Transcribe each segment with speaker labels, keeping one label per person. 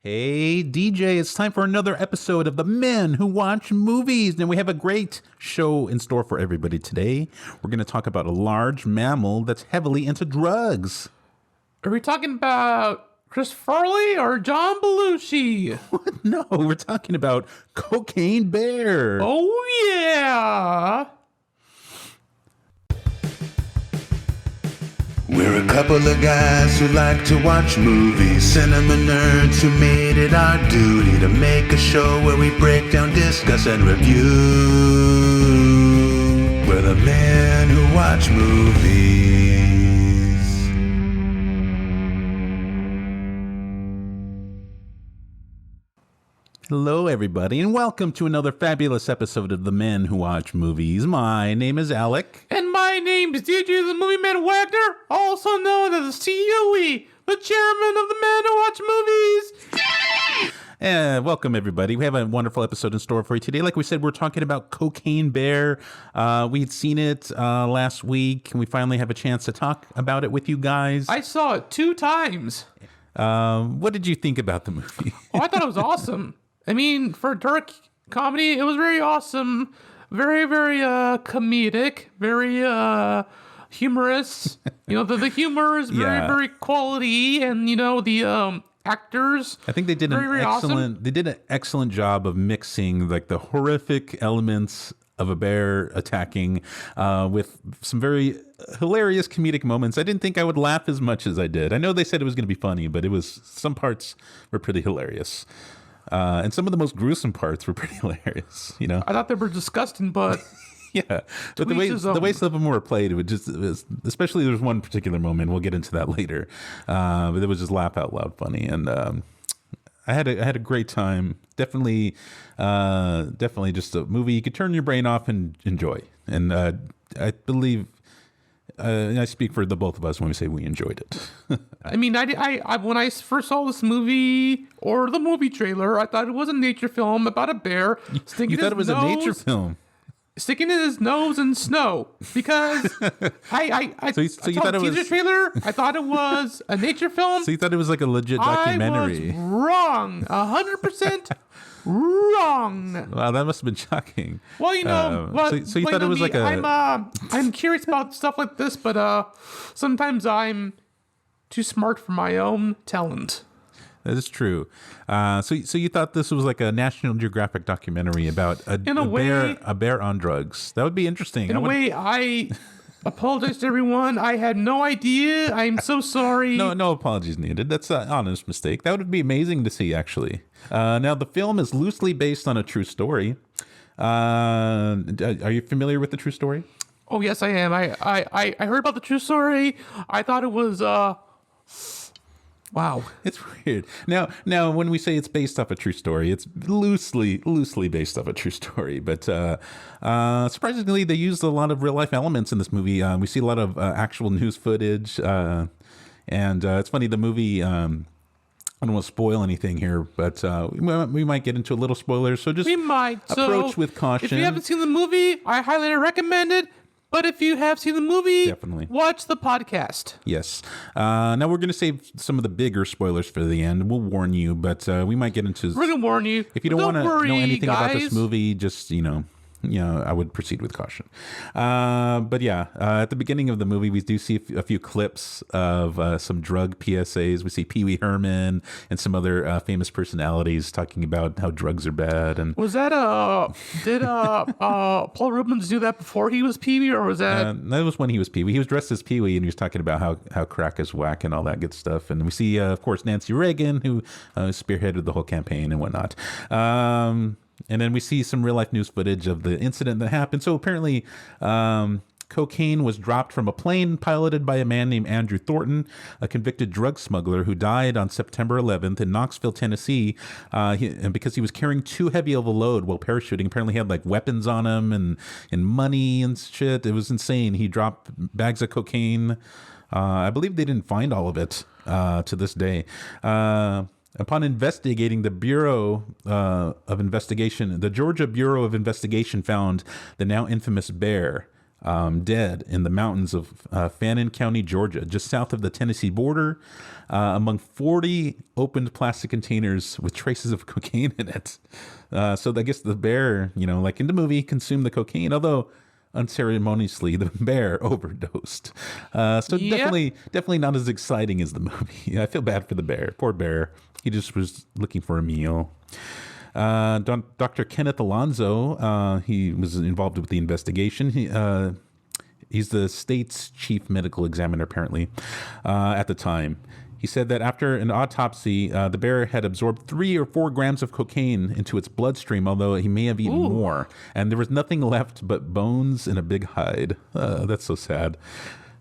Speaker 1: Hey, DJ, it's time for another episode of The Men Who Watch Movies. And we have a great show in store for everybody today. We're going to talk about a large mammal that's heavily into drugs.
Speaker 2: Are we talking about Chris Farley or John Belushi?
Speaker 1: What? No, we're talking about Cocaine Bear.
Speaker 2: Oh, yeah.
Speaker 3: We're a couple of guys who like to watch movies, cinema nerds who made it our duty to make a show where we break down, discuss, and review. We're the men who watch movies.
Speaker 1: Hello, everybody, and welcome to another fabulous episode of The Men Who Watch Movies. My name is Alec.
Speaker 2: And my name's DJ the Movie Man Wagner, also known as COE, the chairman of the Men Who Watch Movies.
Speaker 1: Welcome, everybody. We have a wonderful episode in store for you today. Like we said, we're talking about Cocaine Bear. We had seen it last week, and we finally have a chance to talk about it with you guys.
Speaker 2: I saw it 2 times.
Speaker 1: What did you think about the movie?
Speaker 2: Oh, I thought it was awesome. I mean, for a dark comedy, it was very awesome. Very, very comedic. Very humorous. You know, the humor is very,
Speaker 1: Yeah.
Speaker 2: very quality. And, you know, the actors.
Speaker 1: I think they did
Speaker 2: very awesome.
Speaker 1: They did an excellent job of mixing like the horrific elements of a bear attacking with some very hilarious comedic moments. I didn't think I would laugh as much as I did. I know they said it was going to be funny, but some parts were pretty hilarious. And some of the most gruesome parts were pretty hilarious, you know?
Speaker 2: I thought they were disgusting, but
Speaker 1: Yeah. But the way some of them were played, it was, especially there was one particular moment, we'll get into that later, but it was just laugh out loud funny. And I had a great time. Definitely just a movie you could turn your brain off and enjoy. And I believe I speak for the both of us when we say we enjoyed it.
Speaker 2: I mean, I when I first saw this movie or the movie trailer, I thought it was a nature film about a bear sticking
Speaker 1: You thought
Speaker 2: his
Speaker 1: it was
Speaker 2: nose,
Speaker 1: a nature film.
Speaker 2: sticking his nose in snow because
Speaker 1: So you
Speaker 2: I
Speaker 1: thought it was-
Speaker 2: teaser trailer. I thought it was a nature film.
Speaker 1: So you thought it was like a legit documentary.
Speaker 2: I was wrong, 100% wrong.
Speaker 1: Wow, that must have been shocking.
Speaker 2: Well, you know,
Speaker 1: so you thought it was like a...
Speaker 2: I'm curious about stuff like this, but sometimes I'm too smart for my own talent.
Speaker 1: That is true. So you thought this was like a National Geographic documentary about a bear on drugs. That would be interesting.
Speaker 2: In a way, I apologize to everyone. I had no idea. I'm so sorry.
Speaker 1: No apologies needed. That's an honest mistake. That would be amazing to see, actually. Now, the film is loosely based on a true story. Are you familiar with the true story?
Speaker 2: Oh, yes, I am. I heard about the true story. I thought it was, wow.
Speaker 1: It's weird. Now, when we say it's based off a true story, it's loosely based off a true story. But surprisingly, they used a lot of real life elements in this movie. We see a lot of actual news footage, and it's funny. The movie. I don't want to spoil anything here, but we might get into a little spoilers. So just approach with caution.
Speaker 2: If you haven't seen the movie, I highly recommend it. But if you have seen the movie,
Speaker 1: Definitely.
Speaker 2: watch the podcast.
Speaker 1: Yes. Now we're going to save some of the bigger spoilers for the end. We'll warn you, but we might get into...
Speaker 2: We're going to warn you.
Speaker 1: If you don't want to know anything about this
Speaker 2: guys.
Speaker 1: movie, just, I would proceed with caution. But yeah, at the beginning of the movie, we do see a few clips of some drug PSAs. We see Pee Wee Herman and some other famous personalities talking about how drugs are bad. And
Speaker 2: Was that did Paul Rubens do that before he was Pee Wee, or was that?
Speaker 1: that was when he was Pee Wee. He was dressed as Pee Wee, and he was talking about how crack is whack and all that good stuff. And we see, of course, Nancy Reagan, who spearheaded the whole campaign and whatnot. And then we see some real life news footage of the incident that happened. So apparently, cocaine was dropped from a plane piloted by a man named Andrew Thornton, a convicted drug smuggler who died on September 11th in Knoxville, Tennessee, because he was carrying too heavy of a load while parachuting. Apparently, he had like weapons on him and money and shit. It was insane. He dropped bags of cocaine. I believe they didn't find all of it to this day. Upon investigating, the Georgia Bureau of Investigation found the now infamous bear dead in the mountains of Fannin County, Georgia, just south of the Tennessee border, among 40 opened plastic containers with traces of cocaine in it. So I guess the bear, like in the movie, consumed the cocaine, although unceremoniously the bear overdosed. So
Speaker 2: Yep.
Speaker 1: definitely not as exciting as the movie. I feel bad for the bear. Poor bear. He just was looking for a meal. Dr. Kenneth Alonzo, he was involved with the investigation. He's the state's chief medical examiner, apparently, at the time. He said that after an autopsy, the bear had absorbed 3 or 4 grams of cocaine into its bloodstream, although he may have eaten more. And there was nothing left but bones and a big hide. That's so sad.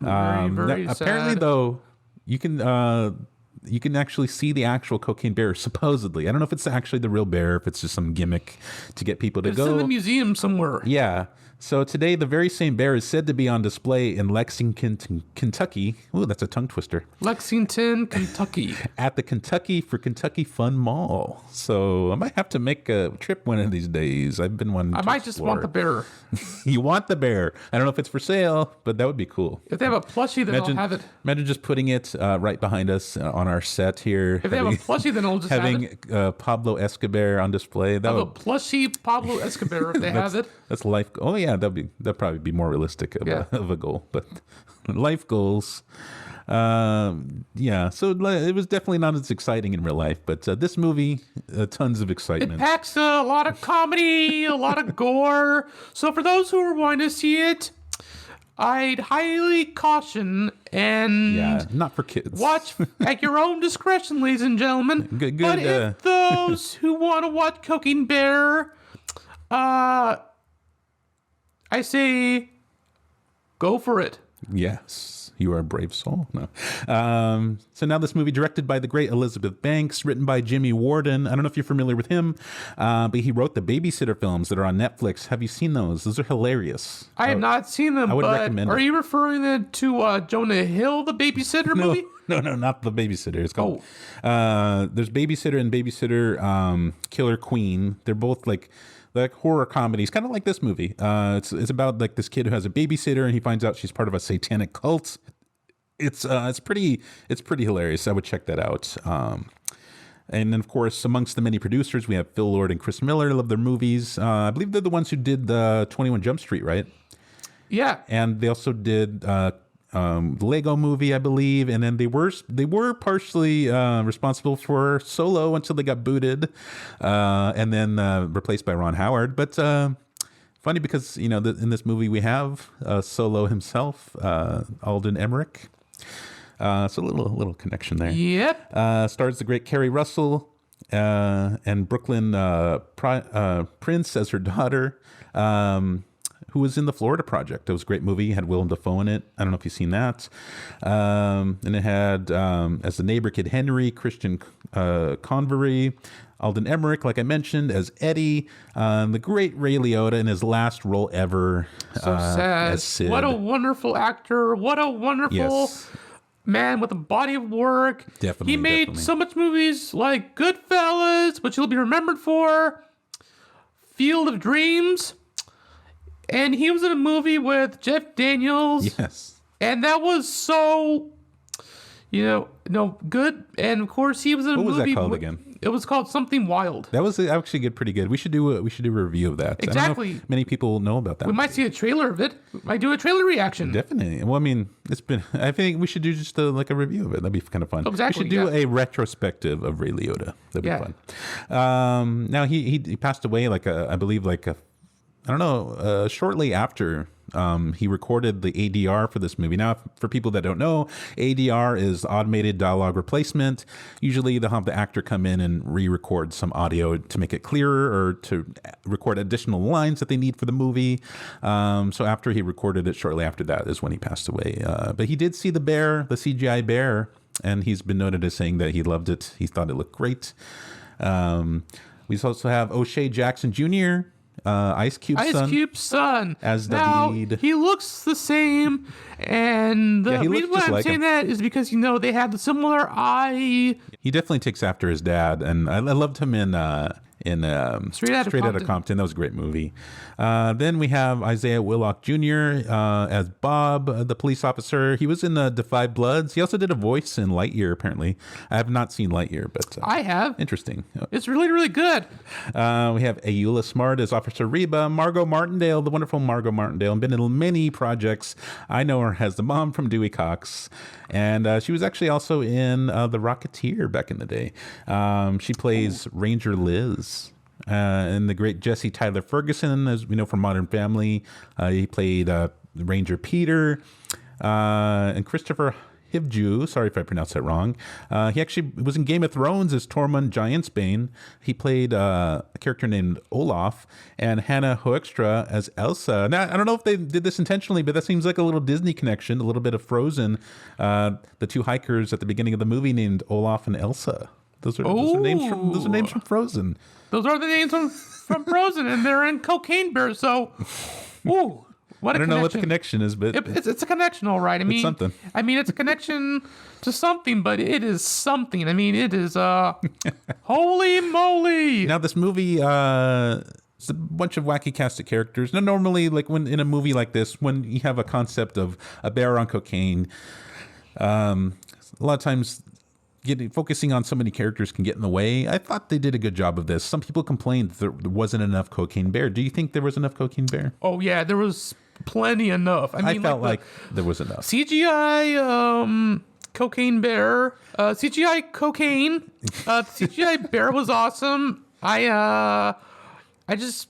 Speaker 2: Very
Speaker 1: Apparently,
Speaker 2: sad.
Speaker 1: though, you can actually see the actual cocaine bear, supposedly. I don't know if it's actually the real bear, if it's just some gimmick to get people to
Speaker 2: It's
Speaker 1: go.
Speaker 2: in the museum somewhere.
Speaker 1: Yeah. So today, the very same bear is said to be on display in Lexington, Kentucky. Ooh, that's a tongue twister.
Speaker 2: Lexington, Kentucky.
Speaker 1: At the Kentucky for Kentucky Fun Mall. So I might have to make a trip one of these days. I've been wanting
Speaker 2: I
Speaker 1: to
Speaker 2: might just want the bear.
Speaker 1: You want the bear. I don't know if it's for sale, but that would be cool.
Speaker 2: If they have a plushie, then I'll have it.
Speaker 1: Imagine just putting it right behind us on our set here.
Speaker 2: If they have a plushie, then I'll just have it.
Speaker 1: Having Pablo Escobar on display. That
Speaker 2: I have a
Speaker 1: would,
Speaker 2: plushie Pablo Escobar if they have it.
Speaker 1: that's life. Oh yeah, that'd probably be more realistic of,
Speaker 2: Yeah.
Speaker 1: of a goal. But life goals. Yeah, so it was definitely not as exciting in real life, but this movie, tons of
Speaker 2: It
Speaker 1: excitement.
Speaker 2: packs a lot of comedy, a lot of gore. So for those who are wanting to see it, I'd highly caution and
Speaker 1: Yeah, not for kids.
Speaker 2: watch at your own discretion, ladies and gentlemen.
Speaker 1: Good,
Speaker 2: But if those who want to watch Cocaine Bear, I say go for it.
Speaker 1: Yes, you are a brave soul. No. So now this movie, directed by the great Elizabeth Banks, written by Jimmy Warden. I don't know if you're familiar with him, but he wrote the Babysitter films that are on Netflix. Have you seen those? Those are hilarious.
Speaker 2: I have not seen them,
Speaker 1: I would
Speaker 2: but
Speaker 1: recommend
Speaker 2: are
Speaker 1: it.
Speaker 2: you referring to Jonah Hill, the babysitter movie?
Speaker 1: No, not the Babysitter. It's called. There's Babysitter and Babysitter Killer Queen. They're both like horror comedies, kind of like this movie. It's about like this kid who has a babysitter, and he finds out she's part of a satanic cult. It's pretty hilarious. I would check that out. And then, of course, amongst the many producers, we have Phil Lord and Chris Miller. Love their movies. I believe they're the ones who did the 21 Jump Street, right?
Speaker 2: Yeah.
Speaker 1: And they also did the Lego movie, I believe, and then they were partially responsible for Solo until they got booted, and then replaced by Ron Howard. But funny because in this movie we have Solo himself, Alden Ehrenreich. So a little connection there.
Speaker 2: Yep.
Speaker 1: Stars the great Kerry Russell and Brooklyn Prince as her daughter. Who was in the Florida Project. It was a great movie. It had Willem Dafoe in it. I don't know if you've seen that. And it had, as the neighbor kid Henry, Christian Convery, Alden Ehrenreich, like I mentioned, as Eddie, the great Ray Liotta in his last role ever.
Speaker 2: So sad.
Speaker 1: As Sid.
Speaker 2: What a wonderful actor. What a wonderful
Speaker 1: Yes.
Speaker 2: man with a body of work.
Speaker 1: Definitely,
Speaker 2: He made
Speaker 1: definitely.
Speaker 2: so much movies like Goodfellas, which he'll be remembered for, Field of Dreams, and he was in a movie with Jeff Daniels.
Speaker 1: Yes.
Speaker 2: And that was so, good. And of course, he was in a
Speaker 1: What was that
Speaker 2: movie.
Speaker 1: called again?
Speaker 2: It was called Something Wild.
Speaker 1: That was actually pretty good. We should do a review of that. I don't know
Speaker 2: Exactly.
Speaker 1: if many people know about that.
Speaker 2: We might see a trailer of it. We might do a trailer reaction.
Speaker 1: Definitely. Well, I mean, I think we should do just a review of it. That'd be kind of fun.
Speaker 2: Exactly,
Speaker 1: We should do
Speaker 2: yeah.
Speaker 1: a retrospective of Ray Liotta. That'd be
Speaker 2: Yeah.
Speaker 1: fun. Now he passed away I believe shortly after he recorded the ADR for this movie. Now, for people that don't know, ADR is automated dialogue replacement. Usually they'll have the actor come in and re-record some audio to make it clearer or to record additional lines that they need for the movie. So after he recorded it, shortly after that is when he passed away. But he did see the CGI bear, and he's been noted as saying that he loved it. He thought it looked great. We also have O'Shea Jackson Jr., Ice Cube's son.
Speaker 2: Ice Cube's son.
Speaker 1: As
Speaker 2: now,
Speaker 1: David.
Speaker 2: he looks the same, and the
Speaker 1: Yeah, he looks
Speaker 2: reason why
Speaker 1: just
Speaker 2: I'm
Speaker 1: like
Speaker 2: saying
Speaker 1: him.
Speaker 2: that is because they had the similar eye.
Speaker 1: He definitely takes after his dad, and I loved him in
Speaker 2: Straight Outta
Speaker 1: Compton. That was a great movie. Then we have Isaiah Willock Jr. As Bob, the police officer. He was in Defy Bloods. He also did a voice in Lightyear, apparently. I have not seen Lightyear, but
Speaker 2: I have.
Speaker 1: Interesting.
Speaker 2: It's really, really good.
Speaker 1: We have Ayula Smart as Officer Reba. Margot Martindale, the wonderful Margot Martindale, been in many projects. I know her as the mom from Dewey Cox. And she was actually also in The Rocketeer back in the day. She plays Ranger Liz. And the great Jesse Tyler Ferguson, as we know from Modern Family. He played Ranger Peter. And Christopher Hivju, sorry if I pronounced that wrong. He actually was in Game of Thrones as Tormund Giantsbane. He played a character named Olaf, and Hannah Hoekstra as Elsa. Now, I don't know if they did this intentionally, but that seems like a little Disney connection, a little bit of Frozen. The two hikers at the beginning of the movie named Olaf and Elsa. Those are names from Frozen.
Speaker 2: Those are the names from Frozen, and they're in Cocaine Bear. So, ooh.
Speaker 1: I don't know what the connection is, but
Speaker 2: it's a connection, all right.
Speaker 1: It's something.
Speaker 2: I mean, it's a connection to something, but it is something. I mean, it is holy moly.
Speaker 1: Now, this movie, it's a bunch of wacky cast of characters. Now, normally, like when in a movie like this, when you have a concept of a bear on cocaine, a lot of times focusing on so many characters can get in the way. I thought they did a good job of this. Some people complained there wasn't enough Cocaine Bear. Do you think there was enough Cocaine Bear?
Speaker 2: Oh yeah, there was plenty enough. I mean,
Speaker 1: I felt like there was enough.
Speaker 2: CGI Cocaine Bear, CGI cocaine, CGI Bear was awesome. I just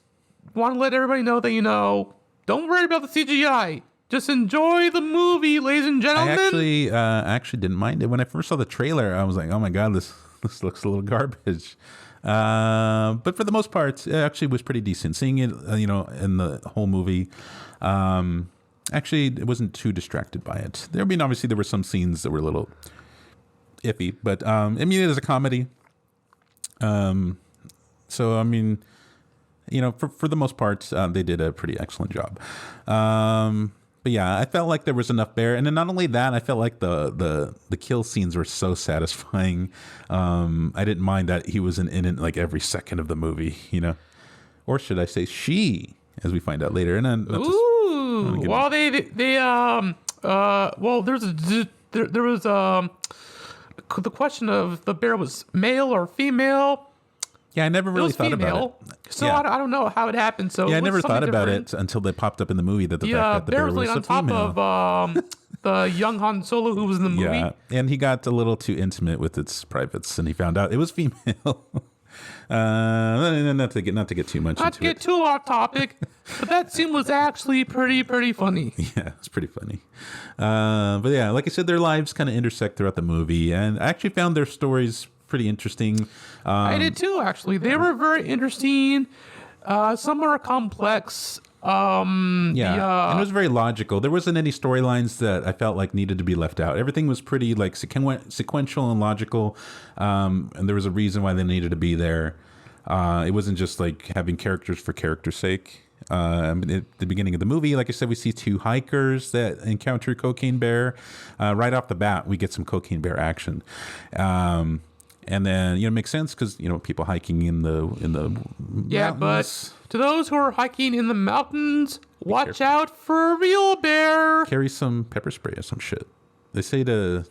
Speaker 2: want to let everybody know that don't worry about the CGI. Just enjoy the movie, ladies and gentlemen.
Speaker 1: I actually didn't mind it. When I first saw the trailer, I was like, oh my God, this looks a little garbage. But for the most part, it actually was pretty decent. Seeing it, in the whole movie, actually, it wasn't too distracted by it. Obviously, there were some scenes that were a little iffy, but I mean, it is a comedy. So, I mean, for the most part, they did a pretty excellent job. But yeah, I felt like there was enough bear, and then not only that, I felt like the kill scenes were so satisfying. I didn't mind that he was in it like every second of the movie, or should I say she, as we find out later. And then
Speaker 2: there was the question of the bear was male or female.
Speaker 1: Yeah, I never really thought about it.
Speaker 2: So yeah. I don't know how it happened. So
Speaker 1: yeah, I never thought about it until they popped up in the movie that the fact that the bear was
Speaker 2: on
Speaker 1: a female.
Speaker 2: top of the young Han Solo who was in the movie.
Speaker 1: Yeah, and he got a little too intimate with its privates, and he found out it was female. Not to get too much.
Speaker 2: Not to get too off topic, but that scene was actually pretty funny.
Speaker 1: Yeah, it's pretty funny. But yeah, like I said, their lives kind of intersect throughout the movie, and I actually found their stories pretty interesting.
Speaker 2: I did too, actually. They were very interesting. Some are complex.
Speaker 1: And it was very logical. There wasn't any storylines that I felt like needed to be left out. Everything was pretty like sequential and logical, and there was a reason why they needed to be there. It wasn't just like having characters for character's sake. At the beginning of the movie, like I said, we see two hikers that encounter Cocaine Bear. Right off the bat, we get some Cocaine Bear action. And then, it makes sense because, people hiking in the
Speaker 2: yeah,
Speaker 1: mountains.
Speaker 2: But to those who are hiking in the mountains, watch out for a real bear.
Speaker 1: Carry some pepper spray or some shit. They say to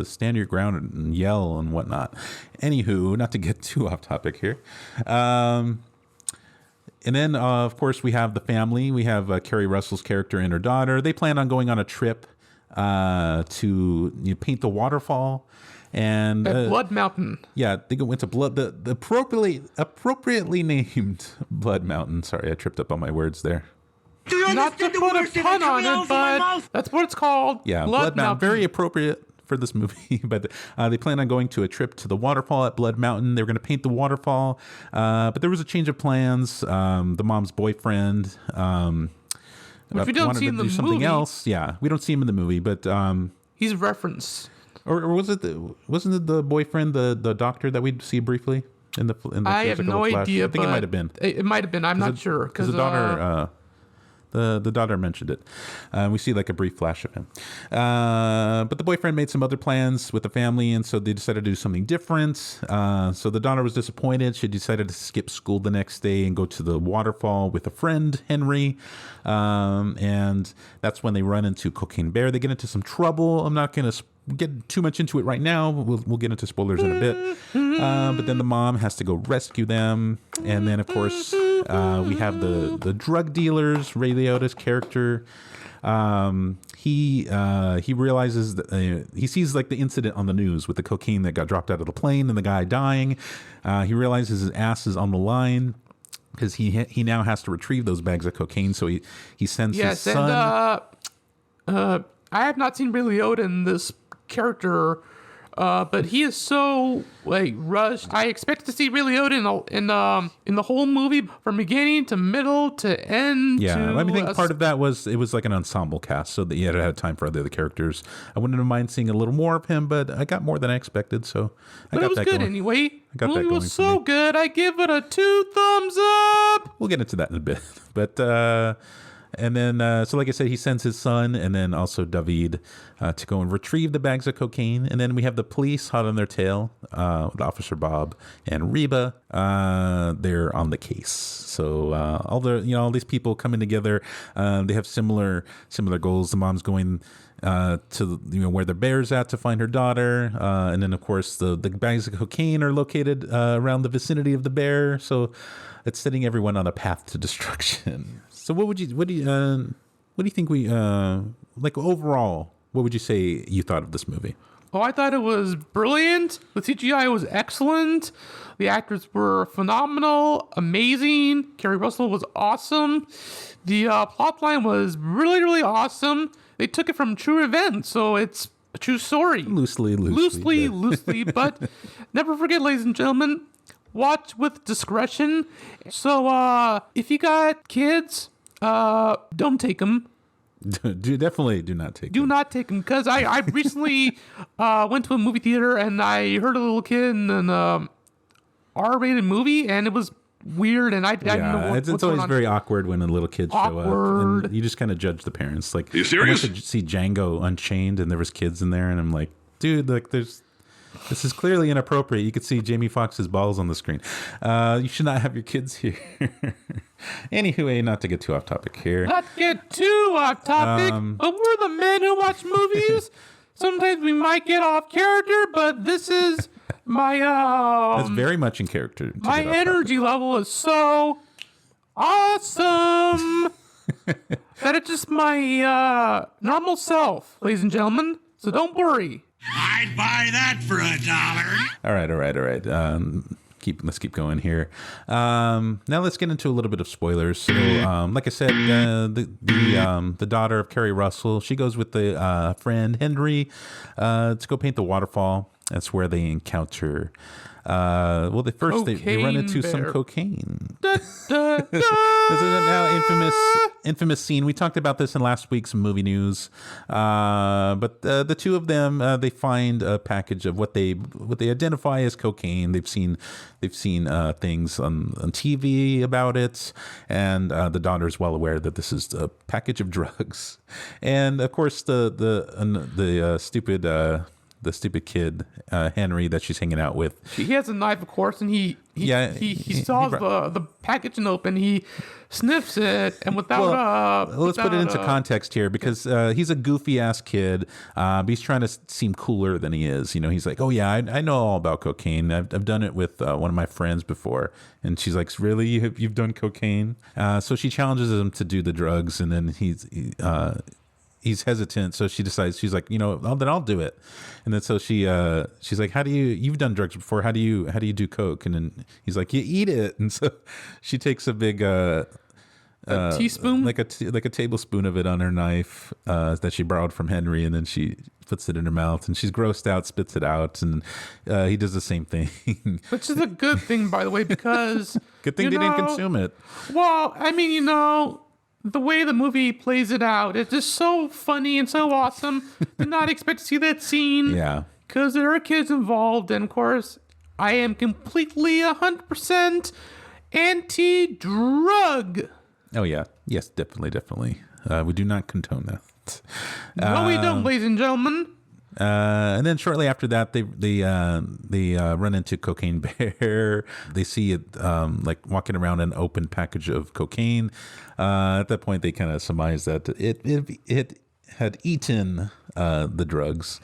Speaker 1: stand your ground and yell and whatnot. Anywho, not to get too off topic here. And then, of course, we have the family. We have Kerry Russell's character and her daughter. They plan on going on a trip to paint the waterfall. And
Speaker 2: at Blood Mountain.
Speaker 1: Yeah, they went to the appropriately named Blood Mountain. Sorry, I tripped up on my words there.
Speaker 4: Do you
Speaker 2: Not to put a pun on it, but that's what it's called.
Speaker 1: Yeah, Blood Mountain. Very appropriate for this movie. But they plan on going to a trip to the waterfall at Blood Mountain. They were going to paint the waterfall, but there was a change of plans. The mom's boyfriend,
Speaker 2: which we don't see in the movie.
Speaker 1: Something else. Yeah, we don't see him in the movie, but
Speaker 2: he's referenced.
Speaker 1: Or wasn't it the boyfriend, the doctor that we see briefly in the
Speaker 2: I have no idea.
Speaker 1: I think it might have been.
Speaker 2: It might have been. I'm not sure
Speaker 1: because the the daughter mentioned it. We see like a brief flash of him. But the boyfriend made some other plans with the family, and so they decided to do something different. So the daughter was disappointed. She decided to skip school the next day and go to the waterfall with a friend, Henry. And that's when they run into Cocaine Bear. They get into some trouble. I'm not going to get too much into it right now. We'll get into spoilers in a bit. But then the mom has to go rescue them. And then, of course, we have the drug dealers, Ray Liotta's character. He realizes that he sees like the incident on the news with the cocaine that got dropped out of the plane and the guy dying. He realizes his ass is on the line because he now has to retrieve those bags of cocaine. So he sends his son.
Speaker 2: And I have not seen Ray Liotta in this character, but he is so like rushed. I expected to see Ray Liotta in the whole movie from beginning to middle to end.
Speaker 1: Yeah, I think part of that was it was like an ensemble cast, so that he had time for other characters. I wouldn't have mind seeing a little more of him, but I got more than I expected, so I got that going.
Speaker 2: But it was good anyway.
Speaker 1: The
Speaker 2: movie was so good. I give it a 2 thumbs up.
Speaker 1: We'll get into that in a bit, but. And then, so like I said, he sends his son and then also David to go and retrieve the bags of cocaine. And then we have the police hot on their tail with Officer Bob and Reba. They're on the case. So all these people coming together. They have similar goals. The mom's going to where the bear's at to find her daughter, and then of course the bags of cocaine are located around the vicinity of the bear. So it's setting everyone on a path to destruction. So what do you think we like overall? What would you say you thought of this movie?
Speaker 2: Oh, I thought it was brilliant. The CGI was excellent. The actors were phenomenal, amazing. Kerry Russell was awesome. The plot line was really, really awesome. They took it from true events, so it's a true story.
Speaker 1: Loosely.
Speaker 2: But never forget, ladies and gentlemen, watch with discretion. So if you got kids, don't take them.
Speaker 1: Definitely do not take them.
Speaker 2: Do not take them, because I recently went to a movie theater and I heard a little kid in an R-rated movie, and it was weird, and I didn't know what's
Speaker 1: it's always very awkward when a little kid show up, and you just kind of judge the parents. Like,
Speaker 4: are you serious?
Speaker 1: I went to see Django Unchained, and there was kids in there, and I'm like, dude, like, this is clearly inappropriate. You could see Jamie Foxx's balls on the screen. You should not have your kids here. Anyway, not to get too off topic here.
Speaker 2: Not get too off topic, but we're the men who watch movies. Sometimes we might get off character, but this is my
Speaker 1: that's very much in character.
Speaker 2: My energy level is so awesome that it's just my normal self, ladies and gentlemen. So don't worry.
Speaker 4: I'd buy that for $1.
Speaker 1: All right. Let's keep going here. Now let's get into a little bit of spoilers. So, like I said, the daughter of Kerry Russell, she goes with the friend Henry to go paint the waterfall. That's where they encounter. They run into some cocaine. This is a now infamous scene. We talked about this in last week's movie news. But the two of them, they find a package of what they identify as cocaine. They've seen things on TV about it, and the daughter's well aware that this is a package of drugs. And of course, the stupid kid, Henry, that she's hanging out with.
Speaker 2: He has a knife, of course, and he saw the package and open. He sniffs it, and
Speaker 1: let's put it into context here, because he's a goofy ass kid. But he's trying to seem cooler than he is. He's like, oh yeah, I know all about cocaine. I've done it with one of my friends before. And she's like, really, you've done cocaine? So she challenges him to do the drugs, and then he's hesitant, so she decides, she's like, then I'll do it. And then so she's like, you've done drugs before, how do you do coke? And then he's like, you eat it. And so she takes a big
Speaker 2: a teaspoon,
Speaker 1: like a tablespoon of it on her knife that she borrowed from Henry, and then she puts it in her mouth, and she's grossed out, spits it out, and he does the same thing.
Speaker 2: Which is a good thing, by the way, because
Speaker 1: good thing they didn't consume it.
Speaker 2: Well, I mean, the way the movie plays it out, it's just so funny and so awesome. Did not expect to see that scene.
Speaker 1: Yeah.
Speaker 2: Because there are kids involved, and of course, I am completely 100% anti-drug.
Speaker 1: Oh, yeah. Yes, definitely. We do not condone that.
Speaker 2: No, we don't, ladies and gentlemen.
Speaker 1: And then shortly after that, they run into Cocaine Bear. They see it like walking around an open package of cocaine. At that point, they kind of surmise that it had eaten the drugs,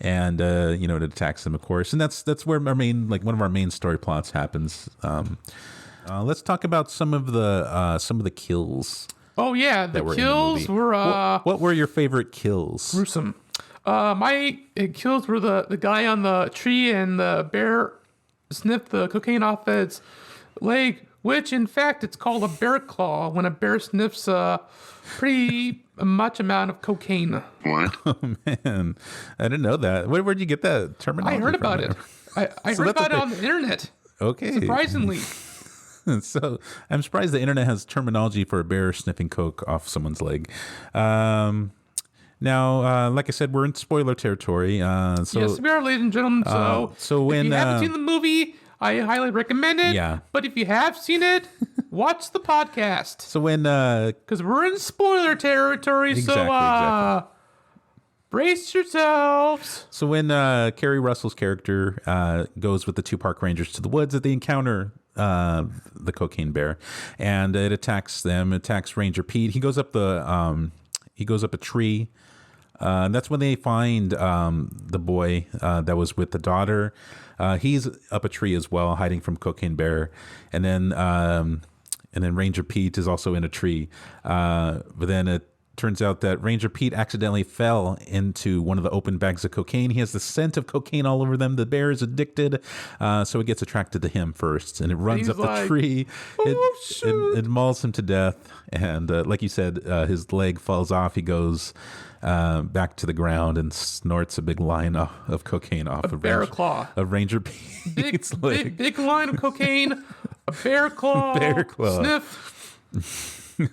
Speaker 1: and it attacks them, of course. And that's where one of our main story plots happens. Let's talk about some of the kills.
Speaker 2: Oh yeah, the kills were
Speaker 1: What were your favorite kills?
Speaker 2: gruesome. My kills were the guy on the tree, and the bear sniffed the cocaine off its leg, which in fact it's called a bear claw when a bear sniffs a pretty much amount of cocaine.
Speaker 4: What?
Speaker 1: Oh man, I didn't know that. Where'd you get that terminology?
Speaker 2: I heard about
Speaker 1: from?
Speaker 2: it. I heard about it on the internet.
Speaker 1: Okay.
Speaker 2: Surprisingly.
Speaker 1: So I'm surprised the internet has terminology for a bear sniffing coke off someone's leg. Now, like I said, we're in spoiler territory.
Speaker 2: Yes, we are, ladies and gentlemen. So
Speaker 1: when
Speaker 2: if you haven't seen the movie, I highly recommend it.
Speaker 1: Yeah.
Speaker 2: But if you have seen it, watch the podcast.
Speaker 1: so when
Speaker 2: Because we're in spoiler territory.
Speaker 1: Exactly.
Speaker 2: Brace yourselves.
Speaker 1: So when Kerry Russell's character goes with the two park rangers to the woods, that they encounter the cocaine bear, and it attacks them. It attacks Ranger Pete. He goes up a tree. And that's when they find the boy that was with the daughter. He's up a tree as well, hiding from Cocaine Bear, and then Ranger Pete is also in a tree. But then it turns out that Ranger Pete accidentally fell into one of the open bags of cocaine. He has the scent of cocaine all over them. The bear is addicted, so it gets attracted to him first, and it runs
Speaker 2: He's
Speaker 1: up the
Speaker 2: like,
Speaker 1: tree.
Speaker 2: "Oh, shoot."
Speaker 1: It mauls him to death, and like you said, his leg falls off. He goes back to the ground and snorts a big line of cocaine off of
Speaker 2: bear claw.
Speaker 1: of Ranger Pete's leg.
Speaker 2: Big line of cocaine, a bear claw,
Speaker 1: Bear claw.
Speaker 2: sniff.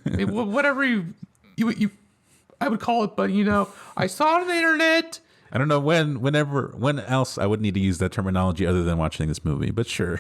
Speaker 2: I mean, whatever you I would call it, but I saw it on the internet.
Speaker 1: I don't know when else I would need to use that terminology other than watching this movie, but sure.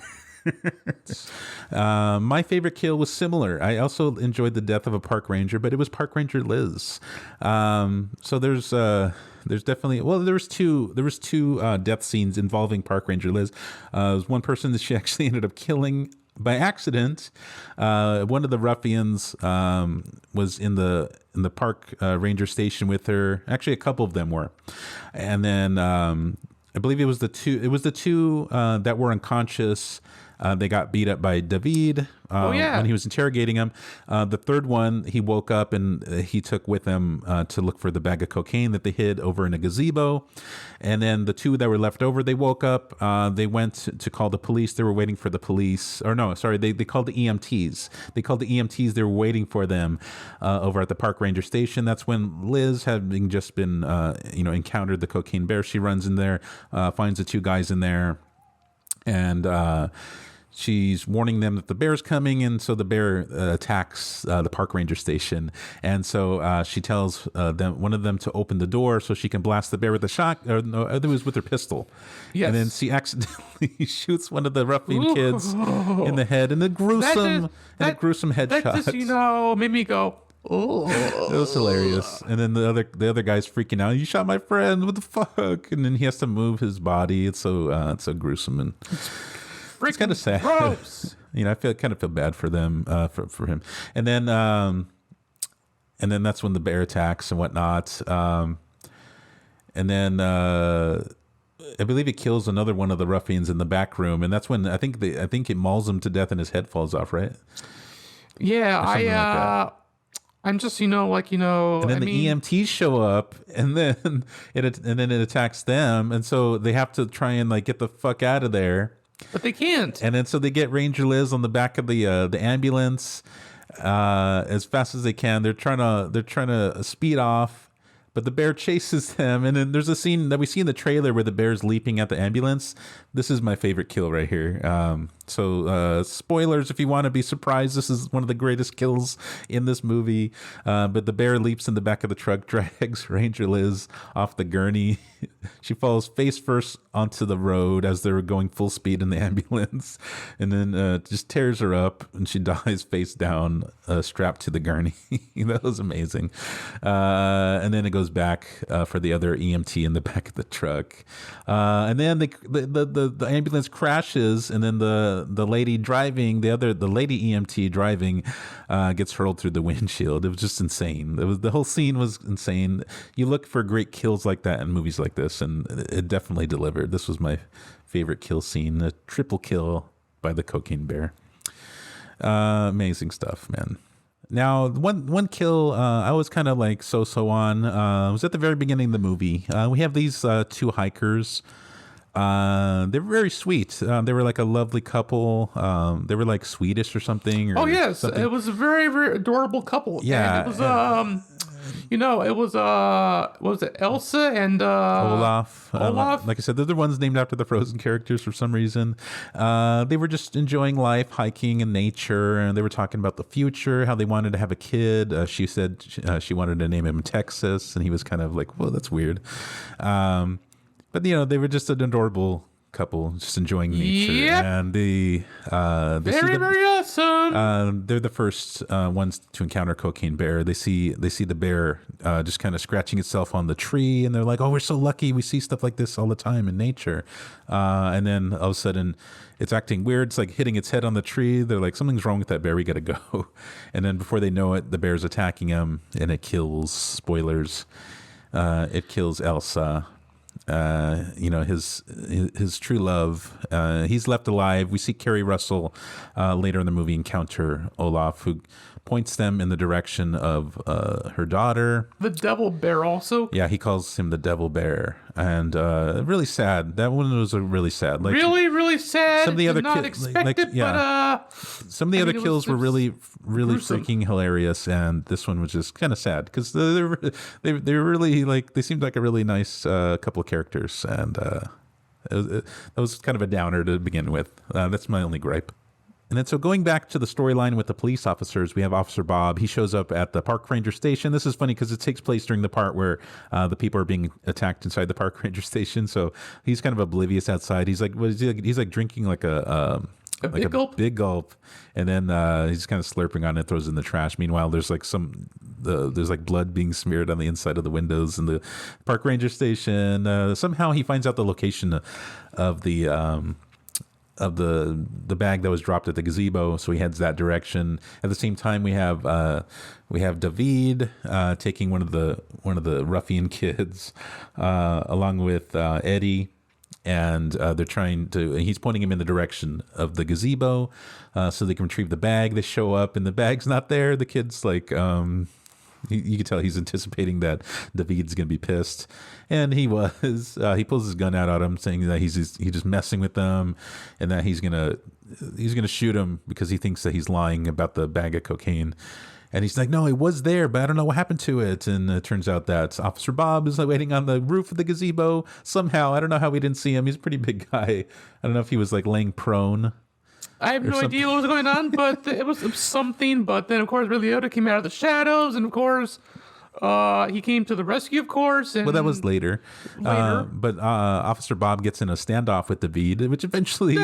Speaker 1: My favorite kill was similar. I also enjoyed the death of a park ranger, but it was Park Ranger Liz. So there's definitely, there was two death scenes involving Park Ranger Liz. There was one person that she actually ended up killing by accident. One of the ruffians was in the park ranger station with her. Actually, a couple of them were, and then I believe it was the two that were unconscious. They got beat up by David when he was interrogating him. The third one, he woke up and he took with him to look for the bag of cocaine that they hid over in a gazebo. And then the two that were left over, they woke up. They went to call the police. They were waiting for the police. Or no, sorry, they called the EMTs. They called the EMTs. They were waiting for them over at the park ranger station. That's when Liz, having just been, encountered the cocaine bear, she runs in there, finds the two guys in there, and she's warning them that the bear's coming, and so the bear attacks the park ranger station. And so she tells one of them to open the door so she can blast the bear with a shot. Or no, it was with her pistol.
Speaker 2: Yes.
Speaker 1: And then she accidentally shoots one of the ruffian kids in the head, and a gruesome headshot.
Speaker 2: That just made me go, oh.
Speaker 1: It was hilarious. And then the other guy's freaking out. You shot my friend. What the fuck? And then he has to move his body. It's so so gruesome, and it's kind of sad.
Speaker 2: Gross.
Speaker 1: I kind of feel bad for them, for him. And then that's when the bear attacks and whatnot. And then I believe it kills another one of the ruffians in the back room, and that's when I think it mauls him to death and his head falls off. Right?
Speaker 2: Yeah, I'm just
Speaker 1: And then the EMTs show up, and then it attacks them, and so they have to try and get the fuck out of there.
Speaker 2: But they can't.
Speaker 1: And then so they get Ranger Liz on the back of the ambulance as fast as they can. They're trying to speed off, but the bear chases them. And then there's a scene that we see in the trailer where the bear's leaping at the ambulance, This is my favorite kill right here. So spoilers if you want to be surprised. This is one of the greatest kills in this movie. But the bear leaps in the back of the truck, drags Ranger Liz off the gurney. She falls face first onto the road as they're going full speed in the ambulance, and then just tears her up, and she dies face down, strapped to the gurney. That was amazing. And then it goes back for the other EMT in the back of the truck, and then the ambulance crashes, and then the lady driving, the lady EMT driving, gets hurled through the windshield. It was just insane. The whole scene was insane. You look for great kills like that in movies like this, and it definitely delivered. This was my favorite kill scene, a triple kill by the cocaine bear. Amazing stuff, man. Now, one kill I was kind of like so on was at the very beginning of the movie. We have these two hikers. They were very sweet. They were like a lovely couple. They were like Swedish or something. Or
Speaker 2: Oh yes,
Speaker 1: something.
Speaker 2: it was a very, very adorable couple.
Speaker 1: Yeah,
Speaker 2: and it was it was what was it, Elsa and
Speaker 1: Olaf.
Speaker 2: Olaf?
Speaker 1: Like I said, they're the ones named after the Frozen characters for some reason. They were just enjoying life, hiking in nature, and they were talking about the future, how they wanted to have a kid. She said she wanted to name him Texas, and he was kind of like, well, that's weird. But they were just an adorable couple, just enjoying nature.
Speaker 2: Yep.
Speaker 1: And they
Speaker 2: very, very awesome.
Speaker 1: they're the first ones to encounter Cocaine Bear. They see the bear just kind of scratching itself on the tree, and they're like, "Oh, we're so lucky. We see stuff like this all the time in nature." And then all of a sudden, it's acting weird. It's like hitting its head on the tree. They're like, "Something's wrong with that bear. We got to go." And then before they know it, the bear's attacking them, and it kills. Spoilers. It kills Elsa. His true love. He's left alive. We see Kerry Russell later in the movie encounter Olaf, who points them in the direction of her daughter.
Speaker 2: The devil bear also.
Speaker 1: Yeah, he calls him the devil bear, and really sad. That one was really sad. Like
Speaker 2: Really, really sad.
Speaker 1: some of the other
Speaker 2: Did not
Speaker 1: ki-
Speaker 2: expect
Speaker 1: like,
Speaker 2: it,
Speaker 1: yeah.
Speaker 2: but
Speaker 1: some of the
Speaker 2: I
Speaker 1: other
Speaker 2: mean, it
Speaker 1: kills
Speaker 2: was
Speaker 1: were really
Speaker 2: gruesome.
Speaker 1: freaking hilarious, and this one was just kind of sad because they were really like, they seemed like a really nice couple of characters, and that was kind of a downer to begin with. That's my only gripe. And then so going back to the storyline with the police officers, we have Officer Bob. He shows up at the park ranger station. This is funny because it takes place during the part where the people are being attacked inside the park ranger station. So he's kind of oblivious outside. He's like, what is he? He's like drinking like a
Speaker 2: big gulp?
Speaker 1: big gulp, and then he's kind of slurping on it, throws it in the trash. Meanwhile, there's like there's like blood being smeared on the inside of the windows in the park ranger station. Somehow he finds out the location of the bag that was dropped at the gazebo, so he heads that direction. At the same time, we have David taking one of the ruffian kids along with Eddie, and he's pointing him in the direction of the gazebo so they can retrieve the bag. They show up and the bag's not there. The kid's like, you can tell he's anticipating that David's gonna be pissed, and he was. He pulls his gun out at him, saying that he's just messing with them, and that he's gonna shoot him because he thinks that he's lying about the bag of cocaine. And he's like, "No, it was there, but I don't know what happened to it." And it turns out that Officer Bob is waiting on the roof of the gazebo somehow. I don't know how we didn't see him. He's a pretty big guy. I don't know if he was like laying prone.
Speaker 2: I have no idea what was going on, but it was something. But then, of course, Ray Liotta came out of the shadows, and of course, he came to the rescue, of course. And
Speaker 1: Well, that was later. But Officer Bob gets in a standoff with David, which eventually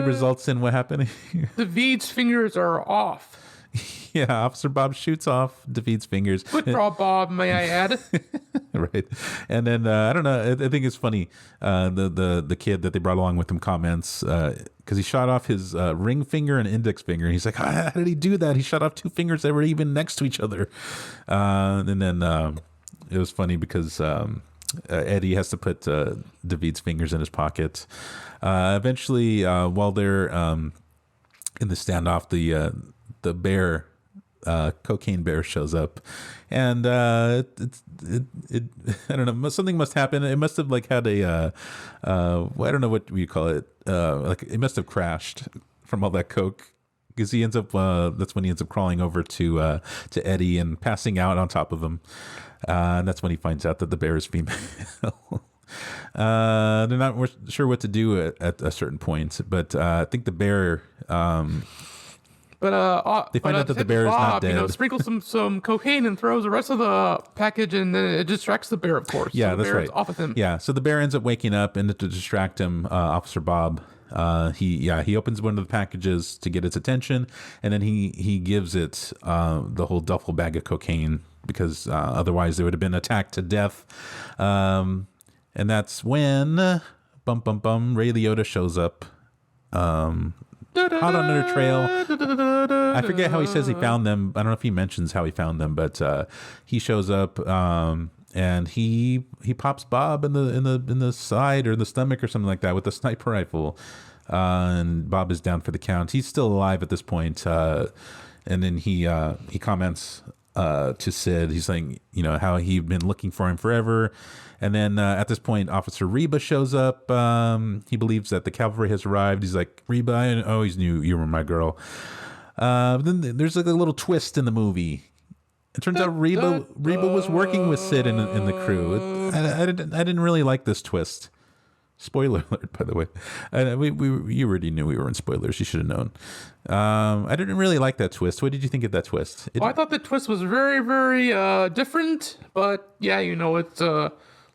Speaker 1: results in what happened here.
Speaker 2: David's fingers are off.
Speaker 1: Yeah, Officer Bob shoots off David's fingers.
Speaker 2: Good draw, Bob, may I add.
Speaker 1: Right. And then I don't know, I think it's funny, the kid that they brought along with him comments, because he shot off his ring finger and index finger, and he's like, how did he do that? He shot off two fingers that were even next to each other. And then it was funny because Eddie has to put David's fingers in his pocket. Eventually, while they're in the standoff, the bear, cocaine bear, shows up, and I don't know, something must happen. It must have like had I don't know what you call it, like it must have crashed from all that coke, because he ends up that's when he ends up crawling over to Eddie and passing out on top of him, and that's when he finds out that the bear is female. They're not sure what to do at a certain point, but I think the bear. They find out that the bear is not dead.
Speaker 2: Sprinkles some cocaine and throws the rest of the package, and then it distracts the bear, of course.
Speaker 1: Yeah,
Speaker 2: so the
Speaker 1: that's
Speaker 2: bear is
Speaker 1: right.
Speaker 2: off of him.
Speaker 1: Yeah, so the bear ends up waking up, and to distract him, Officer Bob, he opens one of the packages to get its attention, and then he gives it the whole duffel bag of cocaine because otherwise they would have been attacked to death. And that's when Ray Liotta shows up. Hot on their trail. I forget how he says he found them. I don't know if he mentions how he found them, but he shows up and he pops Bob in the side or the stomach or something like that with a sniper rifle. And Bob is down for the count. He's still alive at this point. And then he comments to Sid. He's saying, how he'd been looking for him forever. And then at this point, Officer Reba shows up. He believes that the cavalry has arrived. He's like, Reba, I always knew you were my girl. Then there's like a little twist in the movie. It turns out Reba was working with Sid in the crew. I didn't really like this twist. Spoiler alert, by the way. You already knew we were in spoilers. You should have known. I didn't really like that twist. What did you think of that twist?
Speaker 2: I thought the twist was very, very different. But yeah, it's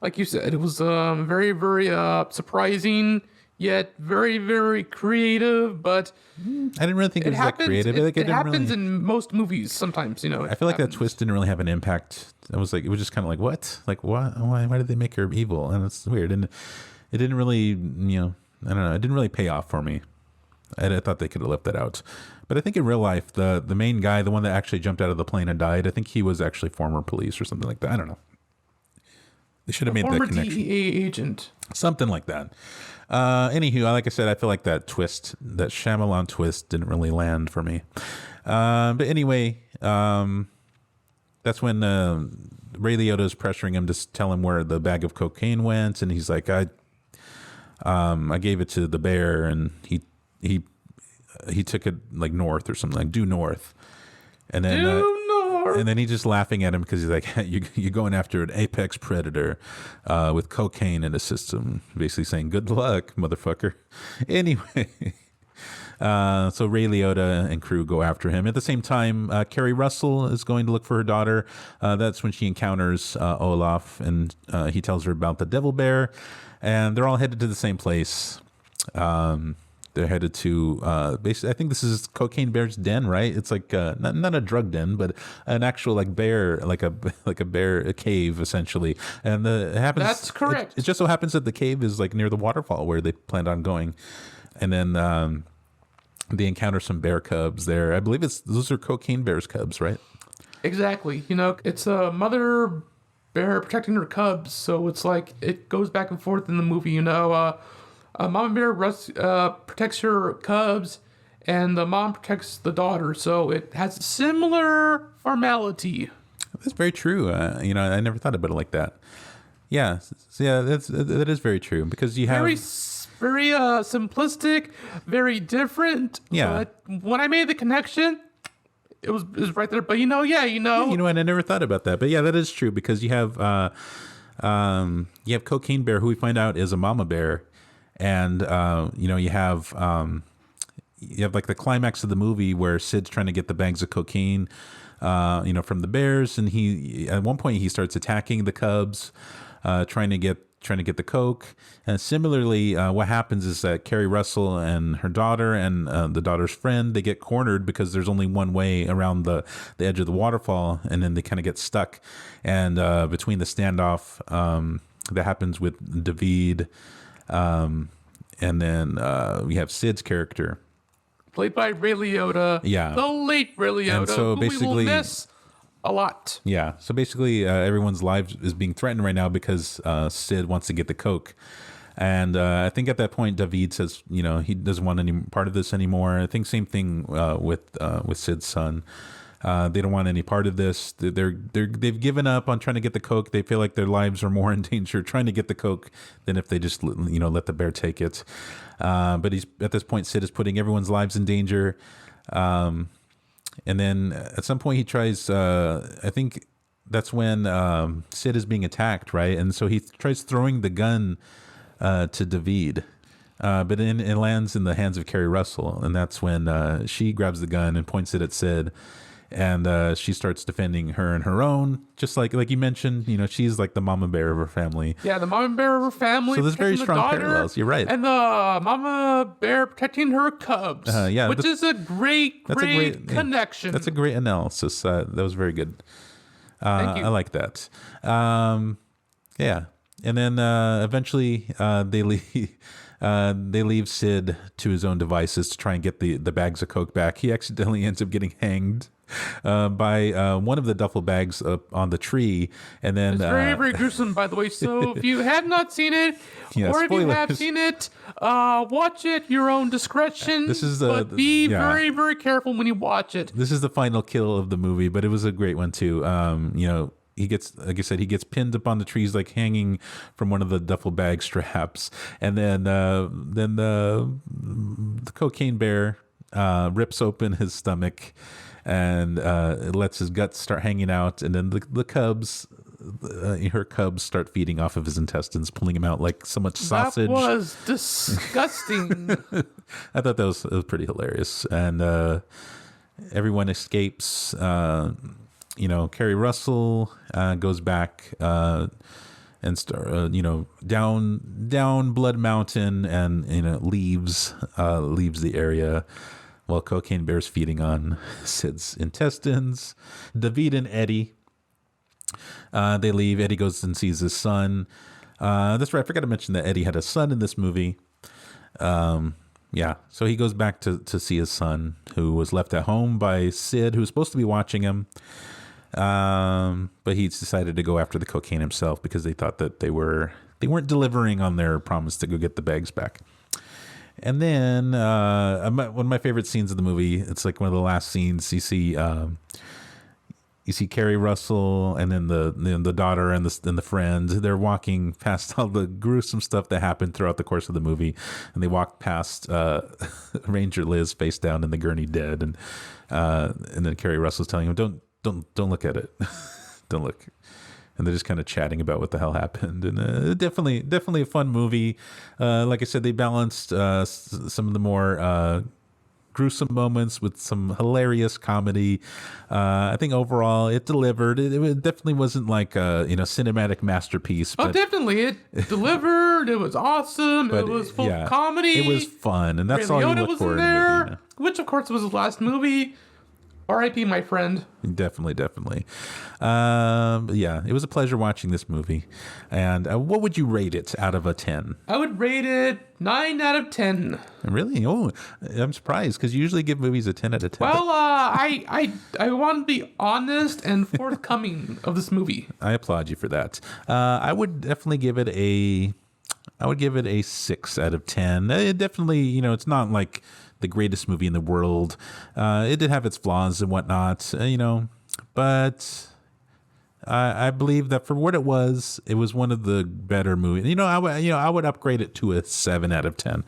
Speaker 2: like you said, it was very, very surprising, yet very, very creative. But
Speaker 1: I didn't really think it was that creative.
Speaker 2: It happens in most movies sometimes.
Speaker 1: I feel like that twist didn't really have an impact. It was just kind of like, what? Like, what? Why did they make her evil? And it's weird. And it didn't really, I don't know. It didn't really pay off for me. I thought they could have left that out. But I think in real life, the main guy, the one that actually jumped out of the plane and died, I think he was actually former police or something like that. I don't know. They should have made that connection.
Speaker 2: Former DEA agent.
Speaker 1: Something like that. Anywho, like I said, I feel like that Shyamalan twist didn't really land for me. But anyway, that's when Ray Liotta is pressuring him to tell him where the bag of cocaine went, and he's like, I gave it to the bear, and he took it like north or something, like due north, and then and then he's just laughing at him because he's like, you're going after an apex predator with cocaine in his system, basically saying, good luck, motherfucker. Anyway, so Ray Liotta and crew go after him. At the same time, Kerry Russell is going to look for her daughter. That's when she encounters Olaf, and he tells her about the devil bear, and they're all headed to the same place. They're headed to basically, I think this is Cocaine Bear's den, right? It's like not a drug den, but an actual like bear, like a bear, a cave essentially. And it happens.
Speaker 2: That's correct.
Speaker 1: It just so happens that the cave is like near the waterfall where they planned on going, and then they encounter some bear cubs there. I believe those are Cocaine Bear's cubs, right?
Speaker 2: Exactly. It's a mother bear protecting her cubs, so it's like it goes back and forth in the movie. Mama bear protects her cubs, and the mom protects the daughter, so it has a similar formality.
Speaker 1: That's very true. I never thought about it like that. Yeah, that is very true because you have
Speaker 2: very simplistic, very different.
Speaker 1: Yeah.
Speaker 2: But when I made the connection, it was right there. But
Speaker 1: and I never thought about that. But yeah, that is true because you have Cocaine Bear, who we find out is a mama bear. And you have like the climax of the movie where Sid's trying to get the bags of cocaine, from the bears, and he at one point he starts attacking the cubs, trying to get the coke. And similarly, what happens is that Kerry Russell and her daughter and the daughter's friend, they get cornered because there's only one way around the edge of the waterfall, and then they kind of get stuck. And between the standoff that happens with David. And then we have Sid's character,
Speaker 2: played by Ray Liotta.
Speaker 1: Yeah,
Speaker 2: the late Ray Liotta.
Speaker 1: And so
Speaker 2: who we
Speaker 1: basically,
Speaker 2: will miss a lot.
Speaker 1: Yeah, so basically, everyone's lives is being threatened right now because Sid wants to get the coke, and I think at that point David says, he doesn't want any part of this anymore. I think same thing with Sid's son. They don't want any part of this. They've given up on trying to get the coke. They feel like their lives are more in danger trying to get the coke than if they just let the bear take it. But he's at this point, Sid is putting everyone's lives in danger. And then at some point he tries. I think that's when Sid is being attacked, right? And so he tries throwing the gun to David. But it lands in the hands of Carrie Russell, and that's when she grabs the gun and points it at Sid, and she starts defending her and her own, just like you mentioned. She's like the mama bear of her family.
Speaker 2: Yeah, the mama bear of her family.
Speaker 1: So there's very
Speaker 2: protecting the
Speaker 1: strong
Speaker 2: daughter,
Speaker 1: parallels. You're right.
Speaker 2: And the mama bear protecting her cubs.
Speaker 1: Yeah,
Speaker 2: which is a great connection.
Speaker 1: That's a great analysis. That was very good.
Speaker 2: Thank you.
Speaker 1: I like that. Yeah, and then eventually they leave. They leave Sid to his own devices to try and get the bags of Coke back. He accidentally ends up getting hanged by one of the duffel bags up on the tree, and then
Speaker 2: it's very, very gruesome, by the way. So if you have not seen it,
Speaker 1: Yeah,
Speaker 2: or if you have
Speaker 1: spoilers.
Speaker 2: seen it, watch it your own discretion.
Speaker 1: This is
Speaker 2: but be
Speaker 1: yeah.
Speaker 2: very, very careful when you watch it.
Speaker 1: This is the final kill of the movie, but it was a great one too. He gets, like I said, he gets pinned up on the trees, like hanging from one of the duffel bag straps, and then the cocaine bear rips open his stomach, and it lets his guts start hanging out, and then the cubs, her cubs, start feeding off of his intestines, pulling him out like so much sausage.
Speaker 2: That was disgusting.
Speaker 1: I thought that was pretty hilarious, and everyone escapes. Carrie Russell goes back and start, down Blood Mountain, and leaves the area while Cocaine Bear's feeding on Sid's intestines. David and Eddie, they leave. Eddie goes and sees his son. That's right. I forgot to mention that Eddie had a son in this movie. Yeah, so he goes back to see his son, who was left at home by Sid, who was supposed to be watching him. But he's decided to go after the cocaine himself because they thought that they weren't delivering on their promise to go get the bags back. And then one of my favorite scenes of the movie, it's like one of the last scenes. You see Carrie Russell and then the daughter and the friend. They're walking past all the gruesome stuff that happened throughout the course of the movie, and they walk past Ranger Liz face down in the gurney dead, and then Carrie Russell's telling him, Don't look at it. Don't look. And they're just kind of chatting about what the hell happened. And definitely a fun movie. Like I said, they balanced some of the more gruesome moments with some hilarious comedy. I think overall it delivered. It definitely wasn't like a cinematic masterpiece. But,
Speaker 2: definitely. It delivered. It was awesome. It was full of comedy.
Speaker 1: It was fun. And that's
Speaker 2: Ray
Speaker 1: all you
Speaker 2: Liotta
Speaker 1: look
Speaker 2: was
Speaker 1: for
Speaker 2: in
Speaker 1: in a
Speaker 2: there,
Speaker 1: movie.
Speaker 2: which of course was his last movie. R.I.P. my friend.
Speaker 1: Definitely. Yeah, it was a pleasure watching this movie. And what would you rate it out of a 10?
Speaker 2: I would rate it 9 out of 10.
Speaker 1: Really? Oh, I'm surprised because you usually give movies a 10 out of 10.
Speaker 2: Well, I want to be honest and forthcoming of this movie.
Speaker 1: I applaud you for that. I would definitely give it a 6 out of 10. It definitely, it's not like the greatest movie in the world. It did have its flaws and whatnot, but I believe that for what it was one of the better movies. I would upgrade it to a 7 out of 10.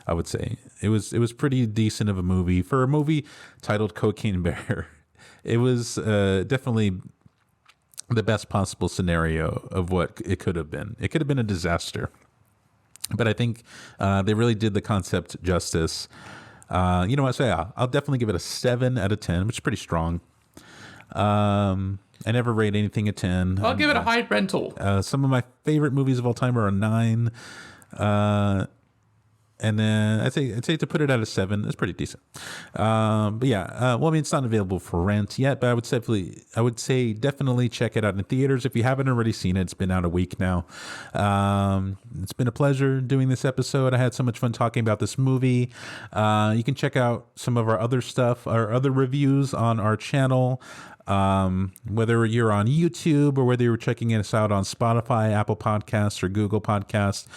Speaker 1: I would say it was pretty decent of a movie for a movie titled Cocaine Bear. It was definitely the best possible scenario of what it could have been. It could have been a disaster, but I think they really did the concept justice. You know what? So yeah, I'll definitely give it a 7 out of 10, which is pretty strong. I never rate anything a 10.
Speaker 2: I'll give it a high rental.
Speaker 1: Some of my favorite movies of all time are a 9. And then I'd say to put it at a 7, it's pretty decent. But yeah, it's not available for rent yet, but I would say definitely check it out in theaters if you haven't already seen it. It's been out a week now. It's been a pleasure doing this episode. I had so much fun talking about this movie. You can check out some of our other stuff, our other reviews on our channel. Whether you're on YouTube or whether you're checking us out on Spotify, Apple Podcasts, or Google Podcasts,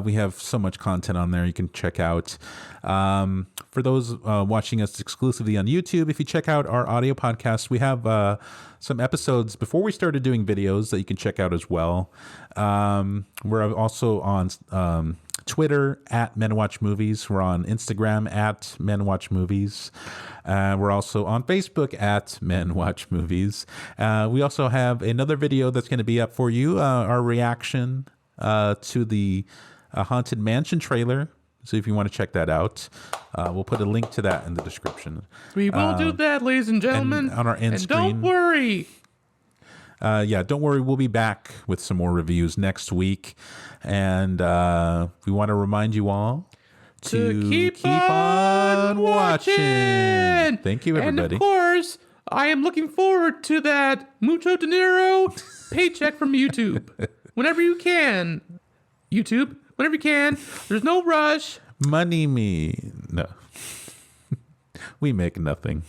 Speaker 1: we have so much content on there you can check out. For those watching us exclusively on YouTube, if you check out our audio podcast, we have some episodes before we started doing videos that you can check out as well. We're also on Twitter at Men Watch Movies. We're on Instagram at Men Watch Movies. We're also on Facebook at Men Watch Movies. We also have another video that's going to be up for you, our reaction to the Haunted Mansion trailer. So if you want to check that out, we'll put a link to that in the description.
Speaker 2: We will do that, ladies and gentlemen.
Speaker 1: And on our end
Speaker 2: and
Speaker 1: screen.
Speaker 2: don't worry.
Speaker 1: Don't worry. We'll be back with some more reviews next week. And we want to remind you all to keep on watching. Thank you, everybody.
Speaker 2: And of course, I am looking forward to that Mucho Dinero paycheck from YouTube. Whenever you can. YouTube, whenever you can. There's no rush.
Speaker 1: Money me. No. We make nothing.